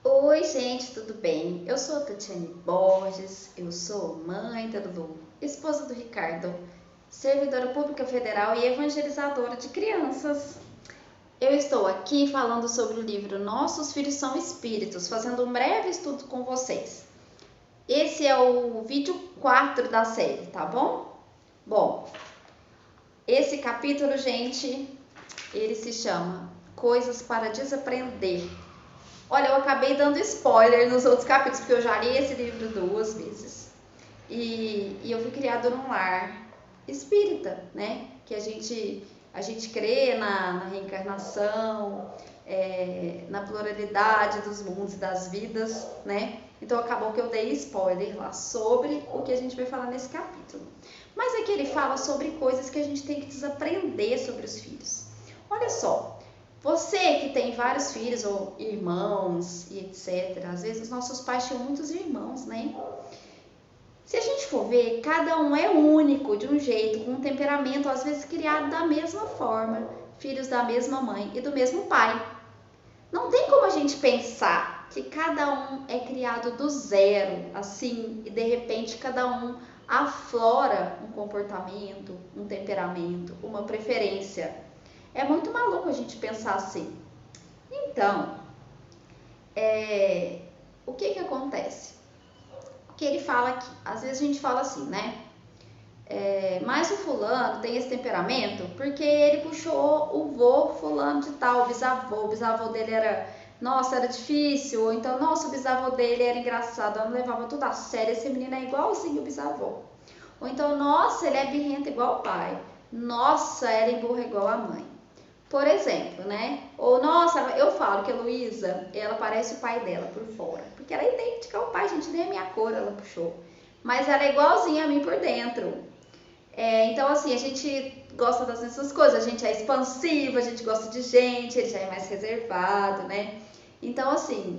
Oi, gente, tudo bem? Eu sou a Tatiane Borges, eu sou mãe da Lulu, esposa do Ricardo, servidora pública federal e evangelizadora de crianças. Eu estou aqui falando sobre o livro Nossos Filhos São Espíritos, fazendo um breve estudo com vocês. Esse é o vídeo 4 da série, tá bom? Bom, esse capítulo, gente, ele se chama Coisas para Desaprender. Olha, eu acabei dando spoiler nos outros capítulos, porque eu já li esse livro 2 vezes. E eu fui criada num lar espírita, né? Que a gente crê na reencarnação, na pluralidade dos mundos e das vidas, né? Então acabou que eu dei spoiler lá sobre o que a gente vai falar nesse capítulo. Mas aqui ele fala sobre coisas que a gente tem que desaprender sobre os filhos. Olha só, você que tem vários filhos ou irmãos e etc. Às vezes os nossos pais tinham muitos irmãos, né? Se a gente for ver, cada um é único de um jeito, com um temperamento, às vezes criado da mesma forma, filhos da mesma mãe e do mesmo pai. Não tem como a gente pensar que cada um é criado do zero, assim, e de repente cada um aflora um comportamento, um temperamento, uma preferência. É muito maluco a gente pensar assim. Então, o que acontece? O que ele fala aqui? Às vezes a gente fala assim, né? Mas o fulano tem esse temperamento porque ele puxou o vô fulano de tal, o bisavô dele era difícil, ou então, nossa, o bisavô dele era engraçado, eu não levava tudo a sério, esse menino é igualzinho o bisavô. Ou então, nossa, ele é birrento igual o pai, nossa, ela emburra igual a mãe. Por exemplo, né? Ou, nossa, eu falo que a Luísa, ela parece o pai dela por fora. Porque ela é idêntica ao pai, gente, nem a minha cor ela puxou. Mas ela é igualzinha a mim por dentro. Então, assim, a gente gosta das mesmas coisas. A gente é expansiva, a gente gosta de gente, ele já é mais reservado, né? Então, assim,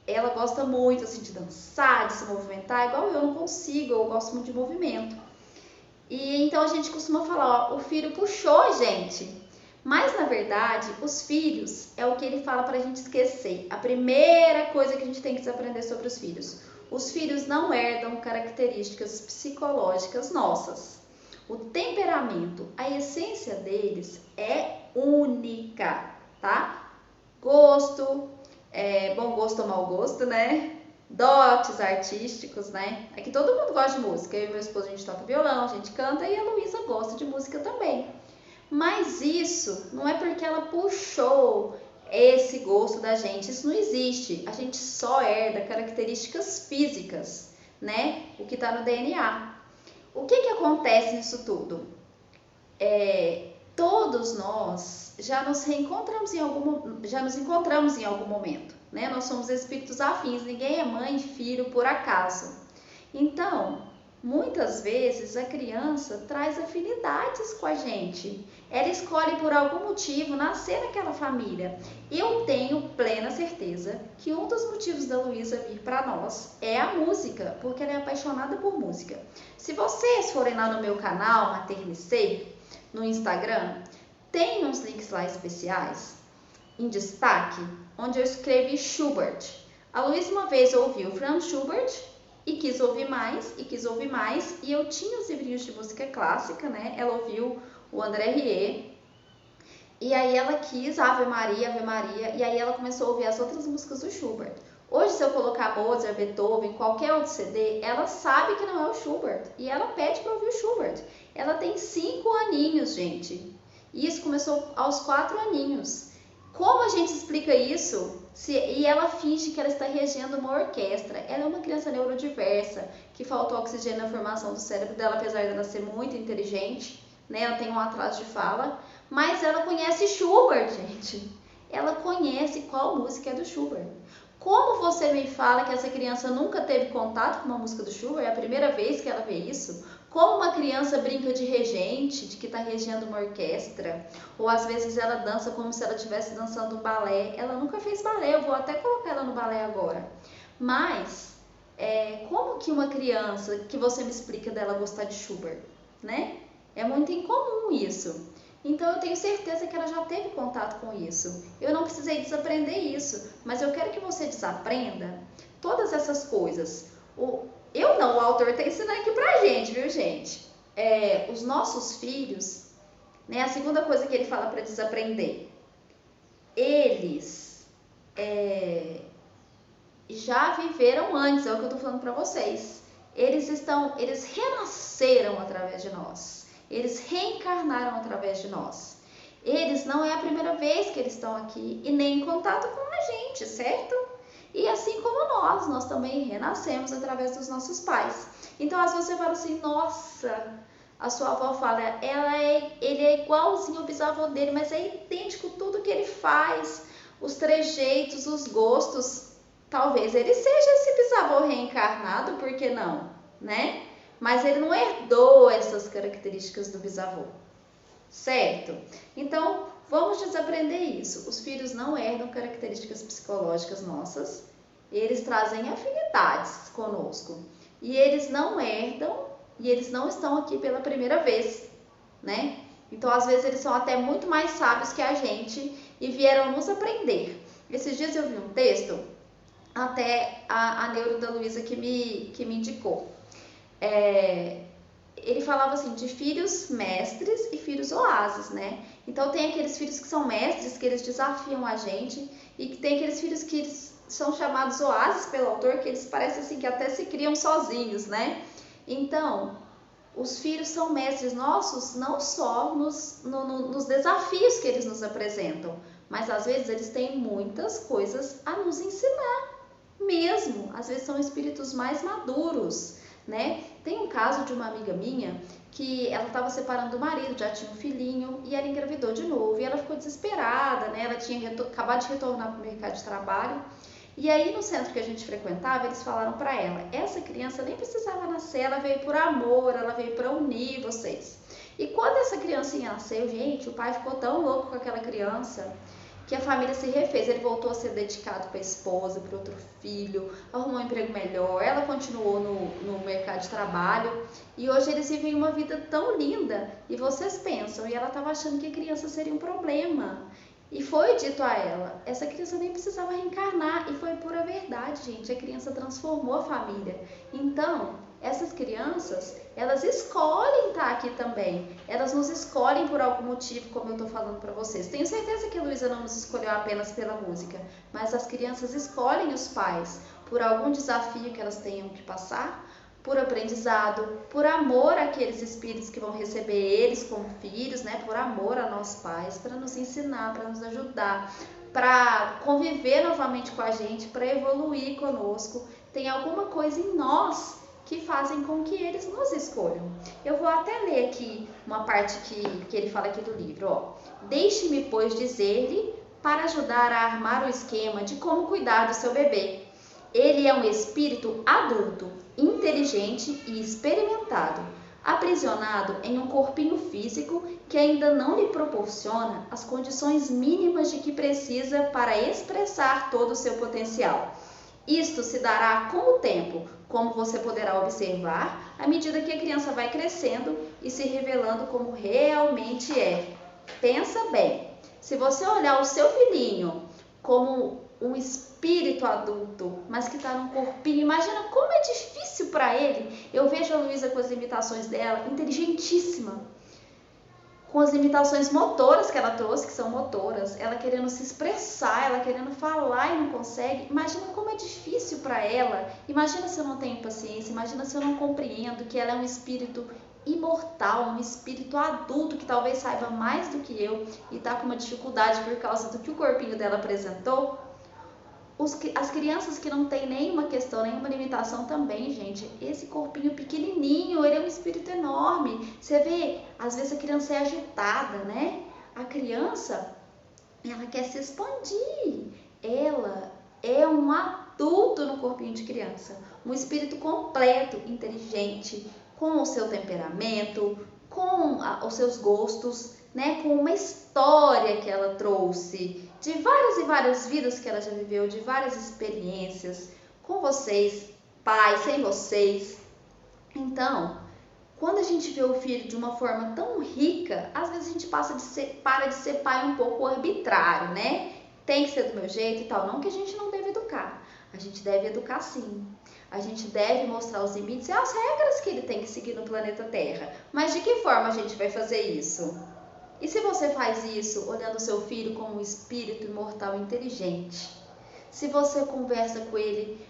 ela gosta muito, assim, de dançar, de se movimentar. Igual eu não consigo, eu gosto muito de movimento. E então a gente costuma falar, ó, o filho puxou a gente. Mas, na verdade, os filhos é o que ele fala para a gente esquecer. A primeira coisa que a gente tem que desaprender sobre os filhos. Os filhos não herdam características psicológicas nossas. O temperamento, a essência deles é única, tá? Gosto, bom gosto ou mau gosto, né? Dotes artísticos, né? Aqui todo mundo gosta de música. Eu e meu esposo, a gente toca violão, a gente canta e a Luísa gosta de música também. Mas isso não é porque ela puxou esse gosto da gente. Isso não existe. A gente só herda características físicas, né? O que está no DNA. O que acontece nisso tudo? Todos nós já nos encontramos em algum momento, né? Nós somos espíritos afins, ninguém é mãe e filho por acaso. Então, muitas vezes a criança traz afinidades com a gente. Ela escolhe por algum motivo nascer naquela família. Eu tenho plena certeza que um dos motivos da Luísa vir para nós é a música, porque ela é apaixonada por música. Se vocês forem lá no meu canal Maternicer, no Instagram, tem uns links lá especiais, em destaque, onde eu escrevi Schubert. A Luísa uma vez ouviu Franz Schubert e quis ouvir mais, e eu tinha os livrinhos de música clássica, né? Ela ouviu o André Rieu, e aí ela quis Ave Maria, e aí ela começou a ouvir as outras músicas do Schubert. Hoje, se eu colocar Mozart, Beethoven, qualquer outro CD, ela sabe que não é o Schubert, e ela pede para ouvir o Schubert. Ela tem 5 aninhos, gente. E isso começou aos 4 aninhos. Como a gente explica isso? E ela finge que ela está regendo uma orquestra. Ela é uma criança neurodiversa, que faltou oxigênio na formação do cérebro dela, apesar dela ser muito inteligente, né? Ela tem um atraso de fala, mas ela conhece Schubert, gente. Ela conhece qual música é do Schubert. Como você me fala que essa criança nunca teve contato com uma música do Schubert? É a primeira vez que ela vê isso? Como uma criança brinca de regente, de que está regendo uma orquestra, ou às vezes ela dança como se ela estivesse dançando um balé. Ela nunca fez balé, eu vou até colocar ela no balé agora. Mas, como que uma criança, que você me explica dela gostar de Schubert, né? É muito incomum isso. Então eu tenho certeza que ela já teve contato com isso. Eu não precisei desaprender isso, mas eu quero que você desaprenda todas essas coisas. Eu não, o autor está ensinando aqui pra gente, viu, gente? Os nossos filhos, né? A segunda coisa que ele fala para desaprender, eles já viveram antes, é o que eu estou falando para vocês. Eles renasceram através de nós. Eles reencarnaram através de nós. Eles não é a primeira vez que eles estão aqui e nem em contato com a gente, certo? E assim como nós também renascemos através dos nossos pais. Então, às vezes você fala assim, nossa, a sua avó fala, ele é igualzinho ao bisavô dele, mas é idêntico tudo que ele faz, os trejeitos, os gostos. Talvez ele seja esse bisavô reencarnado, por que não, né? Mas ele não herdou essas características do bisavô, certo? Então, vamos desaprender isso. Os filhos não herdam características psicológicas nossas, eles trazem afinidades conosco. E eles não herdam, e eles não estão aqui pela primeira vez, né? Então, às vezes, eles são até muito mais sábios que a gente e vieram nos aprender. Esses dias eu vi um texto, até a neuro da Luísa que me indicou. Ele falava assim, de filhos mestres e filhos oásis, né? Então tem aqueles filhos que são mestres, que eles desafiam a gente, e que tem aqueles filhos que são chamados oásis pelo autor, que eles parecem assim que até se criam sozinhos, né? Então, os filhos são mestres nossos não só nos desafios que eles nos apresentam, mas às vezes eles têm muitas coisas a nos ensinar mesmo. Às vezes são espíritos mais maduros, né? Tem um caso de uma amiga minha que ela estava separando do marido, já tinha um filhinho e ela engravidou de novo e ela ficou desesperada, né? Ela tinha acabado de retornar para o mercado de trabalho. E aí no centro que a gente frequentava, eles falaram para ela, essa criança nem precisava nascer, ela veio por amor, ela veio para unir vocês. E quando essa criancinha nasceu, gente, o pai ficou tão louco com aquela criança que a família se refez. Ele voltou a ser dedicado para a esposa, para outro filho, arrumou um emprego melhor, ela continuou no mercado de trabalho e hoje eles vivem uma vida tão linda. E vocês pensam, e ela estava achando que a criança seria um problema. E foi dito a ela, essa criança nem precisava reencarnar, e foi pura verdade, gente, a criança transformou a família. Então, essas crianças, elas escolhem estar aqui também, elas nos escolhem por algum motivo, como eu estou falando para vocês. Tenho certeza que a Luísa não nos escolheu apenas pela música, mas as crianças escolhem os pais por algum desafio que elas tenham que passar, por aprendizado, por amor àqueles espíritos que vão receber eles como filhos, né? Por amor a nós pais, para nos ensinar, para nos ajudar, para conviver novamente com a gente, para evoluir conosco. Tem alguma coisa em nós que fazem com que eles nos escolham. Eu vou até ler aqui uma parte que ele fala aqui do livro, ó. Deixe-me, pois, dizer-lhe para ajudar a armar o esquema de como cuidar do seu bebê. Ele é um espírito adulto, inteligente e experimentado, aprisionado em um corpinho físico que ainda não lhe proporciona as condições mínimas de que precisa para expressar todo o seu potencial. Isto se dará com o tempo, como você poderá observar, à medida que a criança vai crescendo e se revelando como realmente é. Pensa bem, se você olhar o seu filhinho como um espírito adulto, mas que está num corpinho, imagina como é difícil para ele. Eu vejo a Luísa com as limitações dela, inteligentíssima, com as limitações motoras que ela trouxe, que são motoras, ela querendo se expressar, ela querendo falar e não consegue. Imagina como é difícil para ela. Imagina se eu não tenho paciência, imagina se eu não compreendo que ela é um espírito imortal, um espírito adulto que talvez saiba mais do que eu e está com uma dificuldade por causa do que o corpinho dela apresentou. As crianças que não têm nenhuma questão, nenhuma limitação também, gente, esse corpinho pequenininho, ele é um espírito enorme. Você vê, às vezes a criança é agitada, né? A criança, ela quer se expandir. Ela é um adulto no corpinho de criança, um espírito completo, inteligente, com o seu temperamento, com os seus gostos, né? Com uma história que ela trouxe, de várias e várias vidas que ela já viveu, de várias experiências, com vocês, pais, sem vocês. Então, Quando a gente vê o filho de uma forma tão rica, às vezes a gente para de ser pai um pouco arbitrário, né? Tem que ser do meu jeito e tal. Não que a gente não deve educar. A gente deve educar sim. A gente deve mostrar os limites e as regras que ele tem que seguir no planeta Terra. Mas de que forma a gente vai fazer isso? E se você faz isso olhando o seu filho como um espírito imortal inteligente? Se você conversa com ele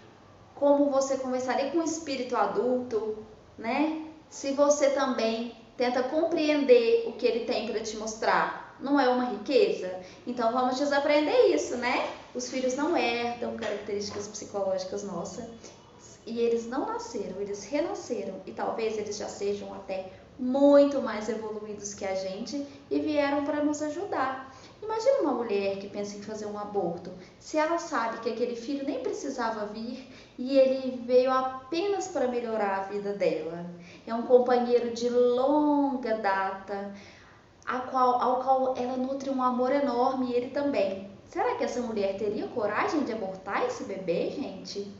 como você conversaria com um espírito adulto, né? Se você também tenta compreender o que ele tem para te mostrar, não é uma riqueza? Então vamos desaprender isso, né? Os filhos não herdam características psicológicas nossas e eles não nasceram, eles renasceram e talvez eles já sejam até muito mais evoluídos que a gente e vieram para nos ajudar. Imagina uma mulher que pensa em fazer um aborto, se ela sabe que aquele filho nem precisava vir e ele veio apenas para melhorar a vida dela. É um companheiro de longa data, ao qual ela nutre um amor enorme e ele também. Será que essa mulher teria coragem de abortar esse bebê, gente?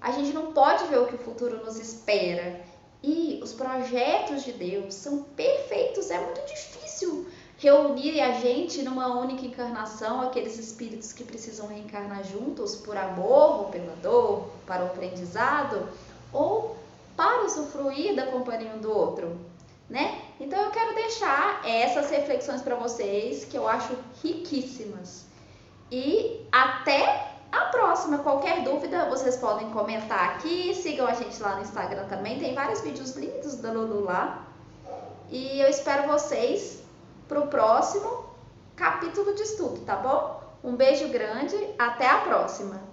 A gente não pode ver o que o futuro nos espera. E os projetos de Deus são perfeitos, é muito difícil reunir a gente numa única encarnação, aqueles espíritos que precisam reencarnar juntos por amor ou pela dor, para o aprendizado ou para usufruir da companhia um do outro, né? Então eu quero deixar essas reflexões para vocês que eu acho riquíssimas. E até a próxima. Qualquer dúvida vocês podem comentar aqui, sigam a gente lá no Instagram também, tem vários vídeos lindos da Lulu lá. E eu espero vocês pro próximo capítulo de estudo, tá bom? Um beijo grande, até a próxima!